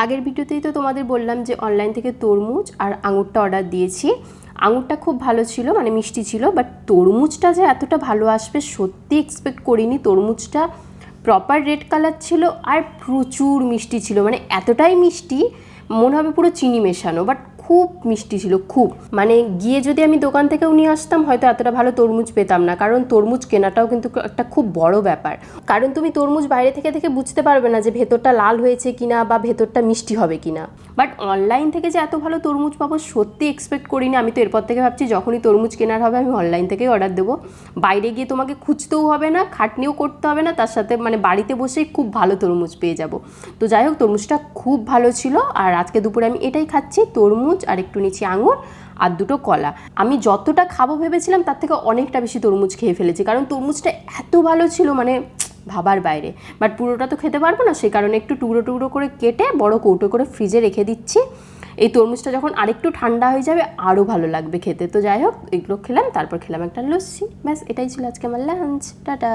আগের ভিডিওতেই তো তোমাদের বললাম যে অনলাইন থেকে তরমুজ আর আঙুরটা অর্ডার দিয়েছি। আঙুরটা খুব ভালো ছিল, মানে মিষ্টি ছিল, বাট তরমুজটা যে এতটা ভালো আসবে সত্যি এক্সপেক্ট করিনি। তরমুজটা প্রপার রেড কালার ছিল আর প্রচুর মিষ্টি ছিল, মানে এতটাই মিষ্টি মনে হবে পুরো চিনি মেশানো, বাট খুব মিষ্টি ছিল খুব। মানে গিয়ে যদি আমি দোকান থেকেও নিয়ে আসতাম হয়তো এতটা ভালো তরমুজ পেতাম না, কারণ তরমুজ কেনাটাও কিন্তু একটা খুব বড় ব্যাপার। কারণ তুমি তরমুজ বাইরে থেকে দেখে বুঝতে পারবে না যে ভেতরটা লাল হয়েছে কিনা বা ভেতরটা মিষ্টি হবে কিনা। বাট অনলাইন থেকে যে এত ভালো তরমুজ পাবো সত্যি এক্সপেক্ট করিনি। আমি তো এরপর থেকে ভাবছি যখনই তরমুজ কেনার হবে আমি অনলাইন থেকেই অর্ডার দেবো। বাইরে গিয়ে তোমাকে খুঁজতেও হবে না, খাটনিও করতে হবে না, তার সাথে মানে বাড়িতে বসেই খুব ভালো তরমুজ পেয়ে যাব। তো যাই হোক, তরমুজটা খুব ভালো ছিল। আর আজকে দুপুরে আমি এটাই খাচ্ছি, তরমুজ আর একটু নিচে আঙুর আর দুটো কলা। আমি যতটা খাবো ভেবেছিলাম তার থেকে অনেকটা বেশি তরমুজ খেয়ে ফেলেছি, কারণ তরমুজটা এত ভালো ছিল মানে ভাবার বাইরে। বাট পুরোটা তো খেতে পারবো না, সেই কারণে একটু টুকরো টুকরো করে কেটে বড় কৌটো করে ফ্রিজে রেখে দিচ্ছি। এই তরমুজটা যখন আরেকটু ঠান্ডা হয়ে যাবে আরও ভালো লাগবে খেতে। তো যাই হোক, এগুলো খেলাম, তারপর খেলাম একটা লস্যি। ব্যাস এটাই ছিল আজকে আমার লাঞ্চ। টাটা।